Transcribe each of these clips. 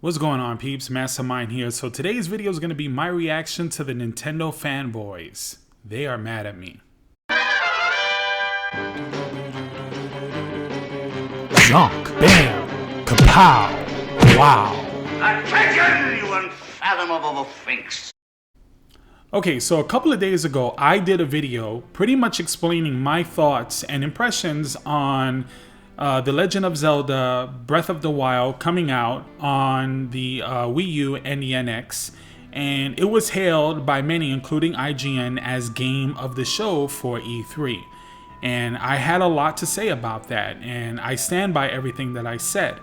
What's going on, peeps? Mastermind here. So today's video is going to be my reaction to the Nintendo fanboys. They are mad at me. Zonk, bam, kapow, wow. Attention, you unfathomable sphinx. Okay, so a couple of days ago, I did a video pretty much explaining my thoughts and impressions on The Legend of Zelda Breath of the Wild coming out on the Wii U and the NX, and it was hailed by many, including IGN, as Game of the Show for E3. And I had a lot to say about that, and I stand by everything that I said.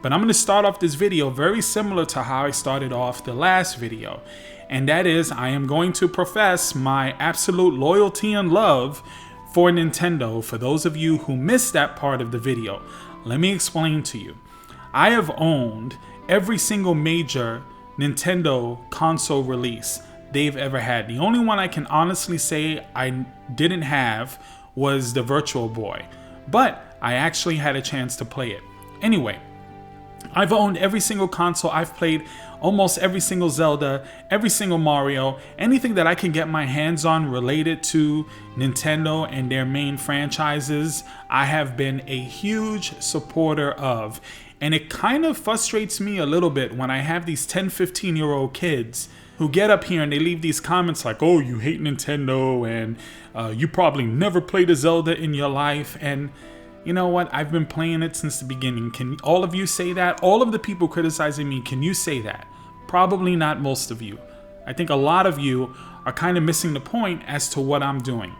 But I'm going to start off this video very similar to how I started off the last video. And that is, I am going to profess my absolute loyalty and love for Nintendo. For those of you who missed that part of the video, let me explain to you. I have owned every single major Nintendo console release they've ever had. The only one I can honestly say I didn't have was the Virtual Boy, but I actually had a chance to play it. Anyway, I've owned every single console. I've played almost every single Zelda, every single Mario, anything that I can get my hands on related to Nintendo and their main franchises, I have been a huge supporter of. And it kind of frustrates me a little bit when I have these 10, 15-year-old kids who get up here and they leave these comments like, oh, you hate Nintendo and you probably never played a Zelda in your life. And you know what? I've been playing it since the beginning. Can all of you say that? All of the people criticizing me, can you say that? Probably not most of you. I think a lot of you are kind of missing the point as to what I'm doing.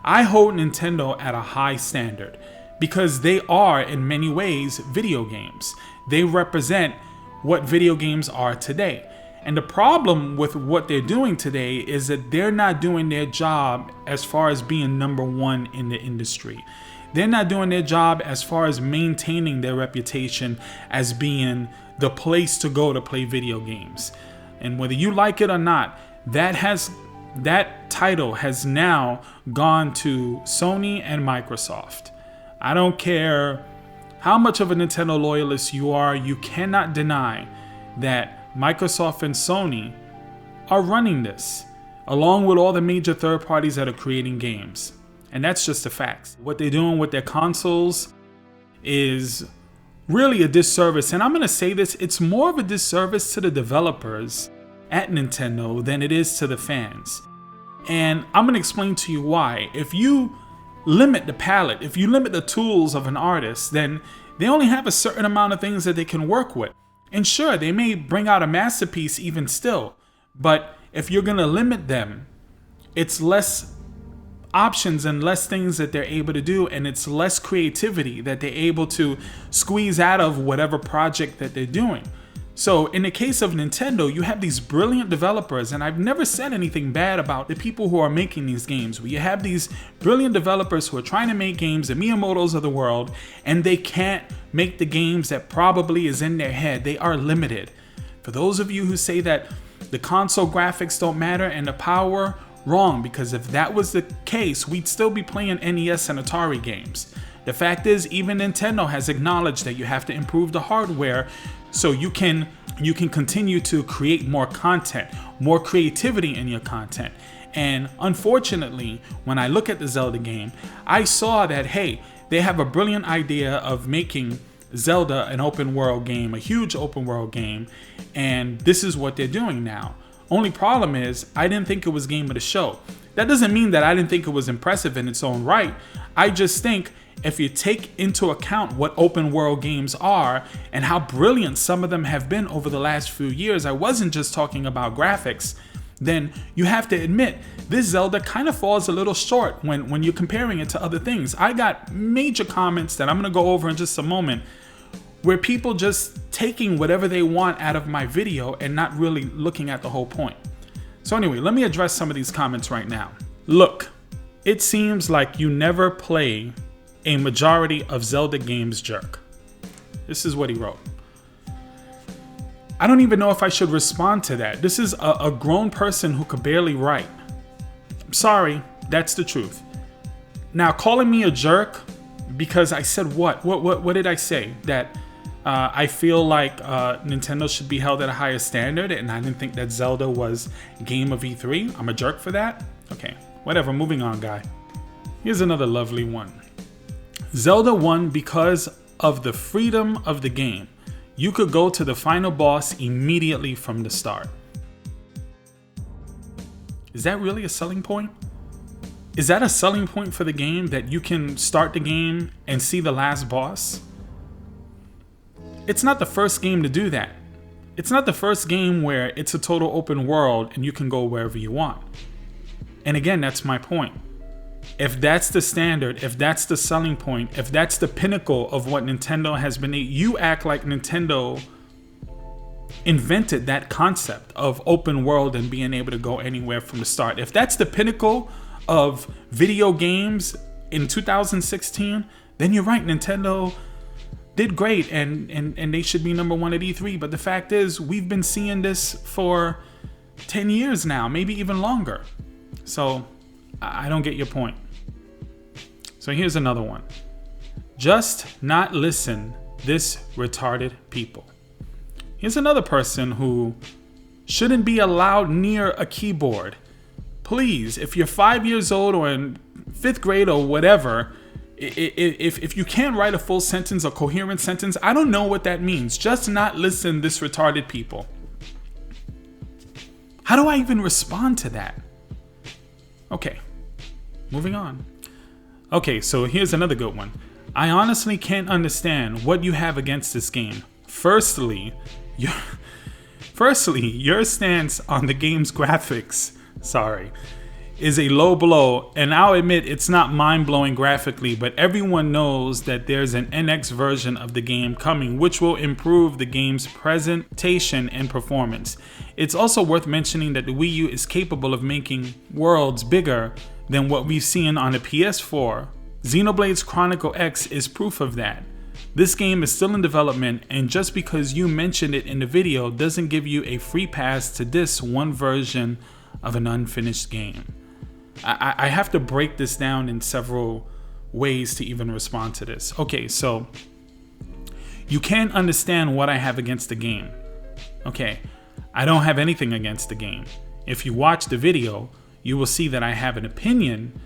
I hold Nintendo at a high standard because they are, in many ways, video games. They represent what video games are today. And the problem with what they're doing today is that they're not doing their job as far as being number one in the industry. They're not doing their job as far as maintaining their reputation as being the place to go to play video games. And whether you like it or not, that title has now gone to Sony and Microsoft. I don't care how much of a Nintendo loyalist you are, you cannot deny that Microsoft and Sony are running this, along with all the major third parties that are creating games. And that's just the facts. What they're doing with their consoles is really a disservice. And I'm going to say this, it's more of a disservice to the developers at Nintendo than it is to the fans. And I'm going to explain to you why. If you limit the palette, if you limit the tools of an artist, then they only have a certain amount of things that they can work with. And sure, they may bring out a masterpiece even still. But if you're going to limit them, it's less options and less things that they're able to do, and it's less creativity that they're able to squeeze out of whatever project that they're doing. So in the case of Nintendo, you have these brilliant developers, and I've never said anything bad about the people who are making these games. You have these brilliant developers who are trying to make games, the Miyamotos of the world, and they can't make the games that probably is in their head. They are limited. For those of you who say that the console graphics don't matter and the power, wrong, because if that was the case, we'd still be playing NES and Atari games. The fact is, even Nintendo has acknowledged that you have to improve the hardware so you can continue to create more content, more creativity in your content. And unfortunately, when I look at the Zelda game, I saw that, hey, they have a brilliant idea of making Zelda an open world game, a huge open world game, and this is what they're doing now. Only problem is, I didn't think it was Game of the Show. That doesn't mean that I didn't think it was impressive in its own right. I just think if you take into account what open world games are and how brilliant some of them have been over the last few years, I wasn't just talking about graphics, then you have to admit this Zelda kind of falls a little short when you're comparing it to other things. I got major comments that I'm going to go over in just a moment, where people just taking whatever they want out of my video and not really looking at the whole point. So anyway, let me address some of these comments right now. Look, it seems like you never play a majority of Zelda games, jerk. This is what he wrote. I don't even know if I should respond to that. This is a grown person who could barely write. I'm sorry, that's the truth. Now, calling me a jerk because I said what? What did I say? That I feel like Nintendo should be held at a higher standard, and I didn't think that Zelda was Game of E3. I'm a jerk for that. Okay, whatever, moving on, guy. Here's another lovely one. Zelda won because of the freedom of the game. You could go to the final boss immediately from the start. Is that really a selling point? Is that a selling point for the game, that you can start the game and see the last boss? It's not the first game to do that. It's not the first game where it's a total open world and you can go wherever you want. And again, that's my point. If that's the standard, if that's the selling point, if that's the pinnacle of what Nintendo has been, you act like Nintendo invented that concept of open world and being able to go anywhere from the start. If that's the pinnacle of video games in 2016, then you're right, Nintendo did great and they should be number one at E3. But the fact is, we've been seeing this for 10 years now, maybe even longer. So I don't get your point. So here's another one. Just not listen, this retarded people. Here's another person who shouldn't be allowed near a keyboard. Please, if you're 5 years old or in 5th grade or whatever, if you can't write a full sentence, a coherent sentence, I don't know what that means. Just not listen, this retarded people. How do I even respond to that? Okay, moving on. Okay, so here's another good one. I honestly can't understand what you have against this game. Firstly, your stance on the game's graphics, is a low blow, and I'll admit it's not mind-blowing graphically, but everyone knows that there's an NX version of the game coming, which will improve the game's presentation and performance. It's also worth mentioning that the Wii U is capable of making worlds bigger than what we've seen on the PS4. Xenoblade Chronicles X is proof of that. This game is still in development, and just because you mentioned it in the video doesn't give you a free pass to this one version of an unfinished game. I have to break this down in several ways to even respond to this. Okay, so you can't understand what I have against the game. Okay, I don't have anything against the game. If you watch the video, you will see that I have an opinion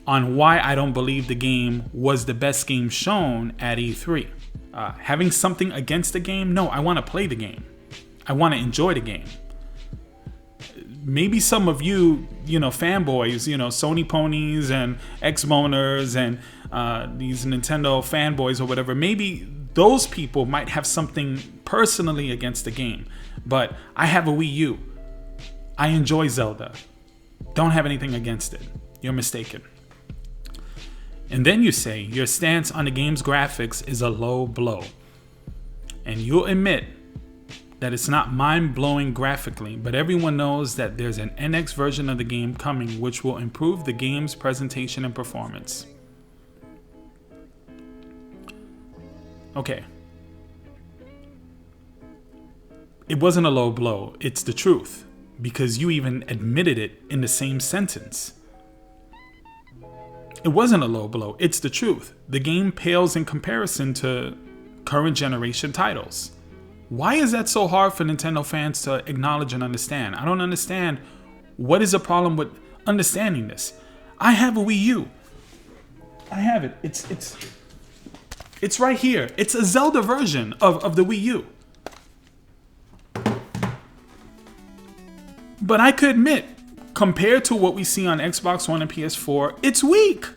on why I don't believe the game was the best game shown at E3. Having something against the game? No, I want to play the game. I want to enjoy the game. Maybe some of you, fanboys, Sony ponies and X-boners and these Nintendo fanboys or whatever, maybe those people might have something personally against the game. But I have a Wii U. I enjoy Zelda. Don't have anything against it. You're mistaken. And then you say your stance on the game's graphics is a low blow. And you'll admit that it's not mind-blowing graphically, but everyone knows that there's an NX version of the game coming, which will improve the game's presentation and performance. Okay. It wasn't a low blow, it's the truth, because you even admitted it in the same sentence. It wasn't a low blow, it's the truth. The game pales in comparison to current generation titles. Why is that so hard for Nintendo fans to acknowledge and understand? I don't understand. What is the problem with understanding this? I have a Wii U. I have it. It's right here. It's a Zelda version of the Wii U. But I could admit, compared to what we see on Xbox One and PS4, it's weak.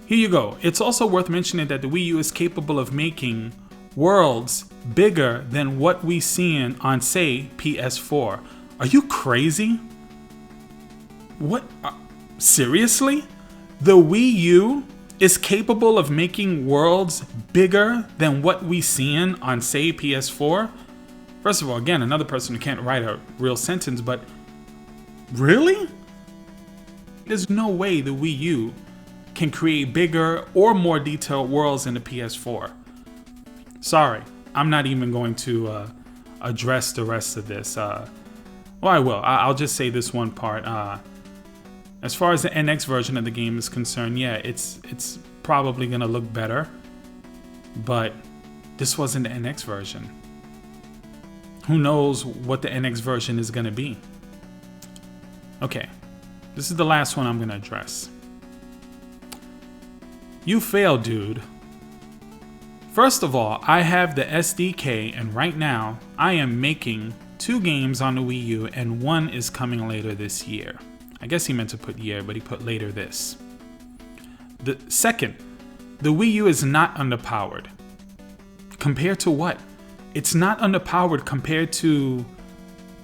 Here you go. It's also worth mentioning that the Wii U is capable of making worlds bigger than what we seen on, say, PS4. Are you crazy? What? Seriously? The Wii U is capable of making worlds bigger than what we seen on, say, PS4? First of all, again, another person who can't write a real sentence, but really? There's no way the Wii U can create bigger or more detailed worlds than the PS4. Sorry, I'm not even going to address the rest of this. Well, I will. I'll just say this one part. As far as the NX version of the game is concerned, yeah, it's probably gonna look better, but this wasn't the NX version. Who knows what the NX version is going to be? Okay, this is the last one I'm going to address. You failed, dude. First of all, I have the SDK, and right now I am making 2 games on the Wii U, and 1 is coming later this year. I guess he meant to put year, but he put later this. The second, the Wii U is not underpowered. Compared to what? It's not underpowered compared to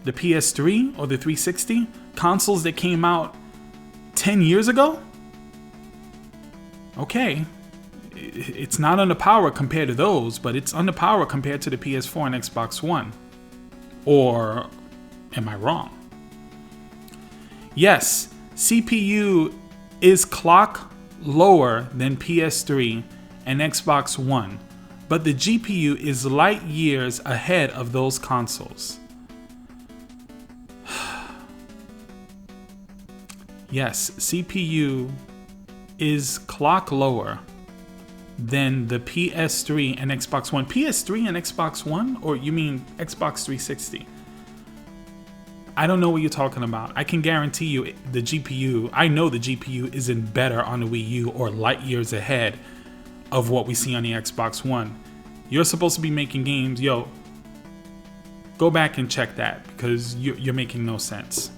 the PS3 or the 360, consoles that came out 10 years ago? Okay, it's not underpowered compared to those, but it's underpowered compared to the PS4 and Xbox One. Or am I wrong? Yes, CPU is clock lower than PS3 and Xbox One, but the GPU is light years ahead of those consoles. Yes, CPU is clock lower than the PS3 and Xbox One. PS3 and Xbox One? Or you mean Xbox 360? I don't know what you're talking about. I can guarantee you the GPU, I know the GPU isn't better on the Wii U or light years ahead of what we see on the Xbox One. You're supposed to be making games. Yo, go back and check that because you're making no sense.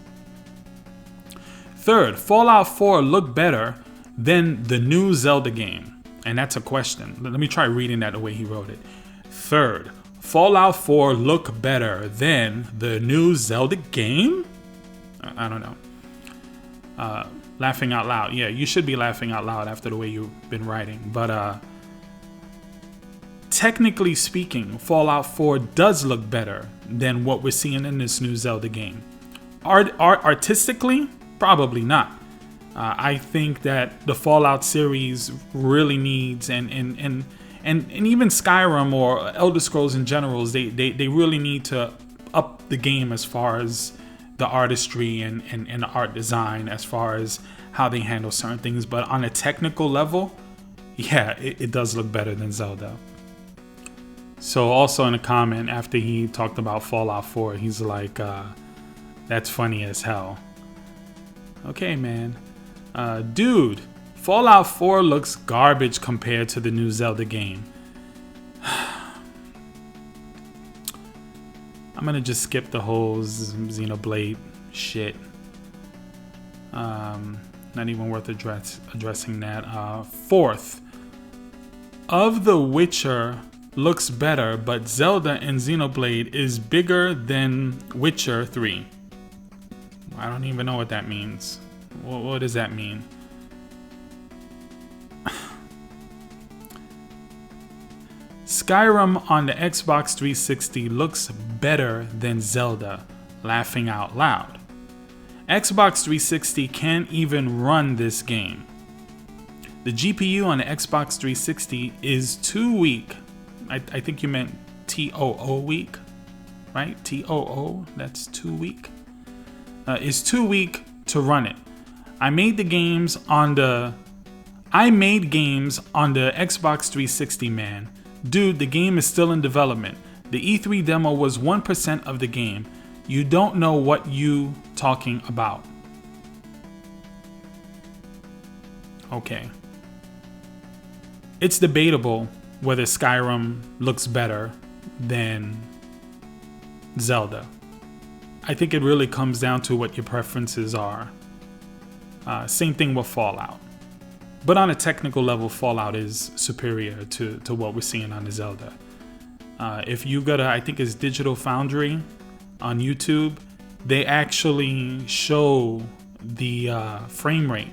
Third, Fallout 4 looked better than the new Zelda game. And that's a question. Let me try reading that the way he wrote it. Third, Fallout 4 look better than the new Zelda game? I don't know. Laughing out loud. Yeah, you should be laughing out loud after the way you've been writing. But technically speaking, Fallout 4 does look better than what we're seeing in this new Zelda game. Artistically, probably not. I think that the Fallout series really needs, and even Skyrim or Elder Scrolls in general, they really need to up the game as far as the artistry and the art design, as far as how they handle certain things. But on a technical level, yeah, it does look better than Zelda. So also in a comment after he talked about Fallout 4, he's like, that's funny as hell. Okay, man. Dude, Fallout 4 looks garbage compared to the new Zelda game. I'm gonna just skip the whole Xenoblade shit. Not even worth addressing that. Fourth, Of the Witcher looks better, but Zelda and Xenoblade is bigger than Witcher 3. I don't even know what that means. What does that mean? Skyrim on the Xbox 360 looks better than Zelda, laughing out loud. Xbox 360 can't even run this game. The GPU on the Xbox 360 is too weak. I think you meant TOO weak, right? TOO, that's too weak. Is too weak to run it. I made games on the Xbox 360, man. Dude, the game is still in development. The E3 demo was 1% of the game. You don't know what you talking about. Okay. It's debatable whether Skyrim looks better than Zelda. I think it really comes down to what your preferences are. Same thing with Fallout. But on a technical level, Fallout is superior to what we're seeing on the Zelda. If you go to, I think it's Digital Foundry on YouTube, they actually show the frame rate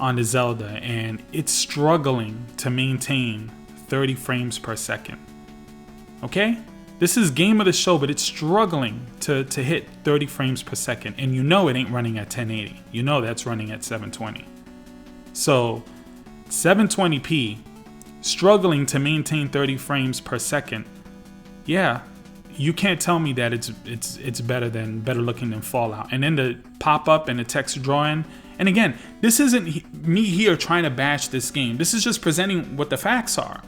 on the Zelda, and it's struggling to maintain 30 frames per second. Okay? This is game of the show, but it's struggling to hit 30 frames per second. And you know it ain't running at 1080. You know that's running at 720. So 720p, struggling to maintain 30 frames per second. Yeah, you can't tell me that it's better looking than Fallout. And then the pop-up and the text drawing. And again, this isn't me here trying to bash this game. This is just presenting what the facts are.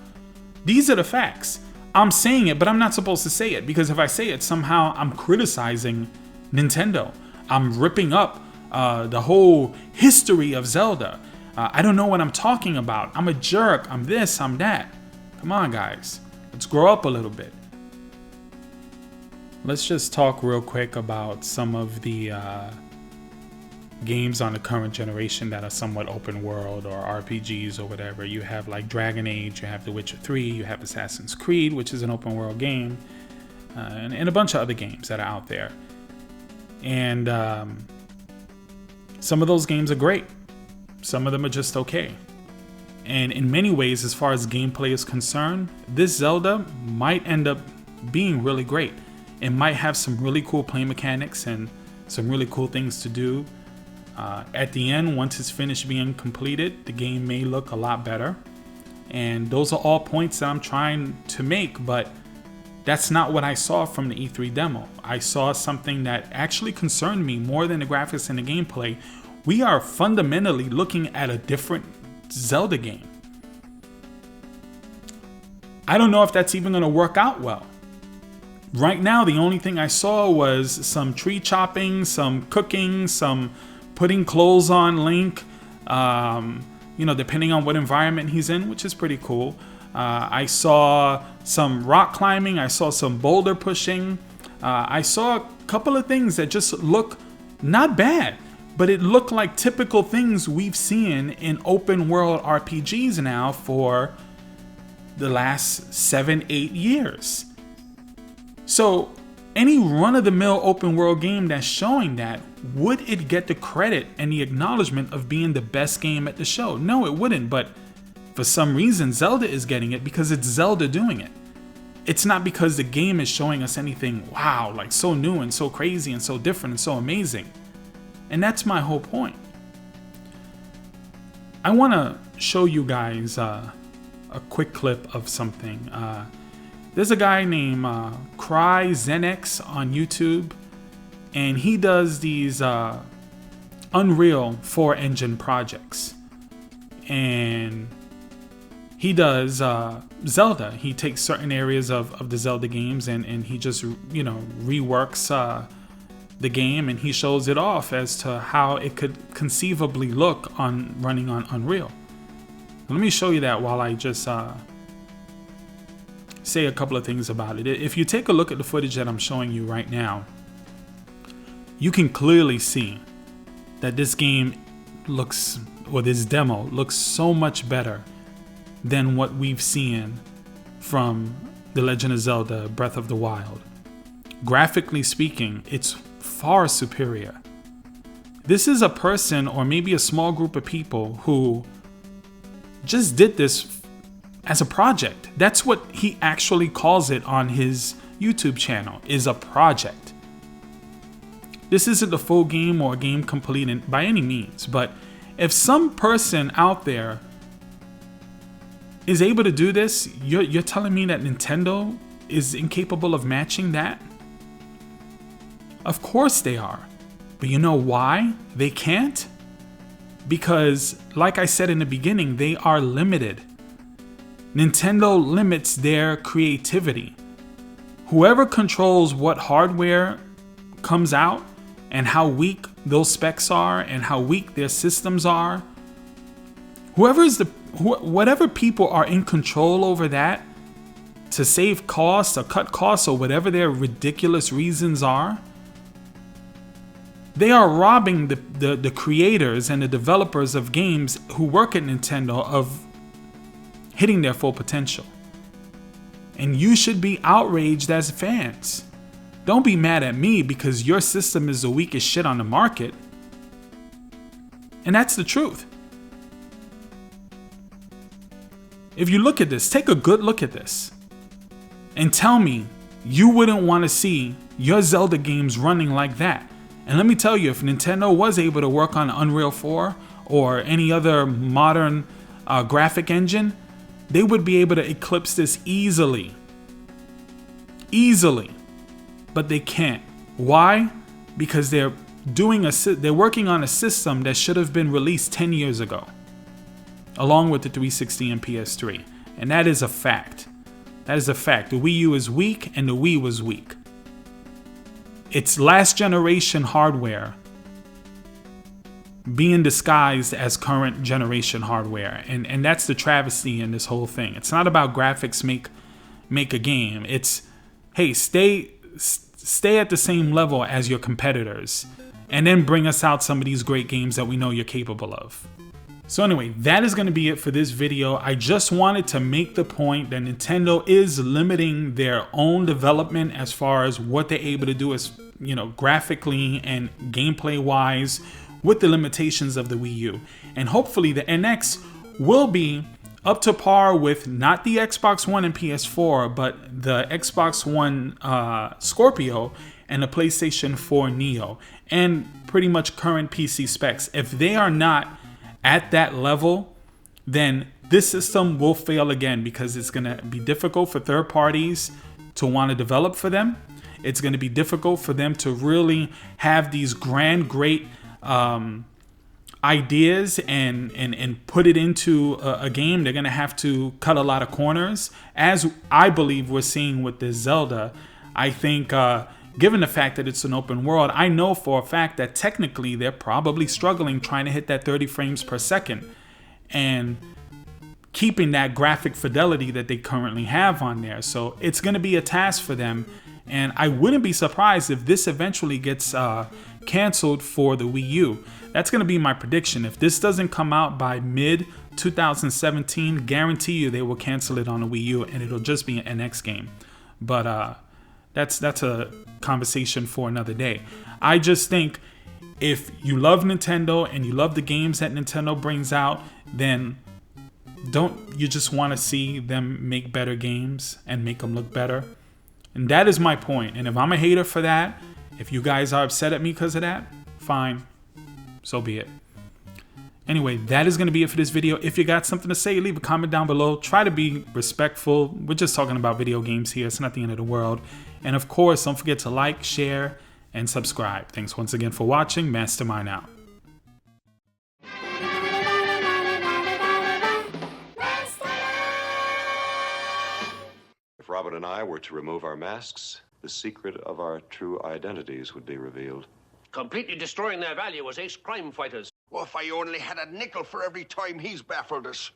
These are the facts. I'm saying it, but I'm not supposed to say it, because if I say it, somehow I'm criticizing Nintendo. I'm ripping up the whole history of Zelda. I don't know what I'm talking about. I'm a jerk. I'm this, I'm that. Come on, guys. Let's grow up a little bit. Let's just talk real quick about some of the games on the current generation that are somewhat open world or RPGs or whatever. You have like Dragon Age, you have The Witcher 3, you have Assassin's Creed, which is an open world game, and a bunch of other games that are out there. And some of those games are great. Some of them are just okay. And in many ways, as far as gameplay is concerned, this Zelda might end up being really great. It might have some really cool play mechanics and some really cool things to do. At the end, once it's finished being completed, the game may look a lot better. And those are all points that I'm trying to make, but that's not what I saw from the E3 demo. I saw something that actually concerned me more than the graphics and the gameplay. We are fundamentally looking at a different Zelda game. I don't know if that's even going to work out well. Right now, the only thing I saw was some tree chopping, some cooking, some putting clothes on Link, depending on what environment he's in, which is pretty cool. I saw some rock climbing. I saw some boulder pushing. I saw a couple of things that just look not bad, but it looked like typical things we've seen in open world RPGs now for the last 7-8 years. So any run-of-the-mill open world game that's showing that, would it get the credit and the acknowledgement of being the best game at the show? No, it wouldn't, but for some reason Zelda is getting it because it's Zelda doing it. It's not because the game is showing us anything, wow, like so new and so crazy and so different and so amazing. And that's my whole point. I want to show you guys a quick clip of something. There's a guy named CryZenX on YouTube, and he does these Unreal 4 engine projects. And he does Zelda. He takes certain areas of the Zelda games and he just, reworks the game, and he shows it off as to how it could conceivably look on running on Unreal. Let me show you that while I just say a couple of things about it. If you take a look at the footage that I'm showing you right now, you can clearly see that this game looks, or this demo looks so much better than what we've seen from The Legend of Zelda Breath of the Wild. Graphically speaking, it's far superior. This is a person, or maybe a small group of people, who just did this as a project. That's what he actually calls it on his YouTube channel, is a project. This isn't a full game or a game complete by any means, but if some person out there is able to do this, you're telling me that Nintendo is incapable of matching that? Of course they are. But you know why they can't? Because, like I said in the beginning, they are limited. Nintendo limits their creativity. Whoever controls what hardware comes out and how weak those specs are and how weak their systems are, whatever people are in control over that to save costs or cut costs or whatever their ridiculous reasons are, they are robbing the creators and the developers of games who work at Nintendo of hitting their full potential. And you should be outraged as fans. Don't be mad at me because your system is the weakest shit on the market. And that's the truth. If you look at this, take a good look at this, and tell me you wouldn't want to see your Zelda games running like that. And let me tell you, if Nintendo was able to work on Unreal 4 or any other modern graphic engine, they would be able to eclipse this easily. Easily. But they can't. Why? Because they're working on a system that should have been released 10 years ago, along with the 360 and PS3. And that is a fact. That is a fact. The Wii U is weak, and the Wii was weak. It's last generation hardware being disguised as current generation hardware. And that's the travesty in this whole thing. It's not about graphics make a game. It's, hey, stay at the same level as your competitors, and then bring us out some of these great games that we know you're capable of. So anyway, that is going to be it for this video. I just wanted to make the point that Nintendo is limiting their own development as far as what they're able to do, as you know, graphically and gameplay wise, with the limitations of the Wii U. And hopefully the NX will be up to par with not the Xbox One and PS4, but the Xbox One Scorpio and the PlayStation 4 Neo, and pretty much current PC specs. If they are not at that level, then this system will fail again, because it's going to be difficult for third parties to want to develop for them. It's going to be difficult for them to really have these grand, great ideas and put it into a game. They're going to have to cut a lot of corners, as I believe we're seeing with this Zelda. I think given the fact that it's an open world, I know for a fact that technically they're probably struggling trying to hit that 30 frames per second and keeping that graphic fidelity that they currently have on there. So it's going to be a task for them, and I wouldn't be surprised if this eventually gets canceled for the Wii U. That's going to be my prediction. If this doesn't come out by mid 2017, guarantee you they will cancel it on the Wii U, and it'll just be an NX game. But that's a conversation for another day. I just think if you love Nintendo and you love the games that Nintendo brings out, then don't you just want to see them make better games and make them look better? And that is my point. And if I'm a hater for that, if you guys are upset at me because of that, fine, so be it. Anyway, that is going to be it for this video. If you got something to say, leave a comment down below. Try to be respectful. We're just talking about video games here. It's not the end of the world. And of course, don't forget to like, share, and subscribe. Thanks once again for watching. Mastermind out. If Robin and I were to remove our masks, the secret of our true identities would be revealed. Completely destroying their value as ace crime fighters. Well, if I only had a nickel for every time he's baffled us.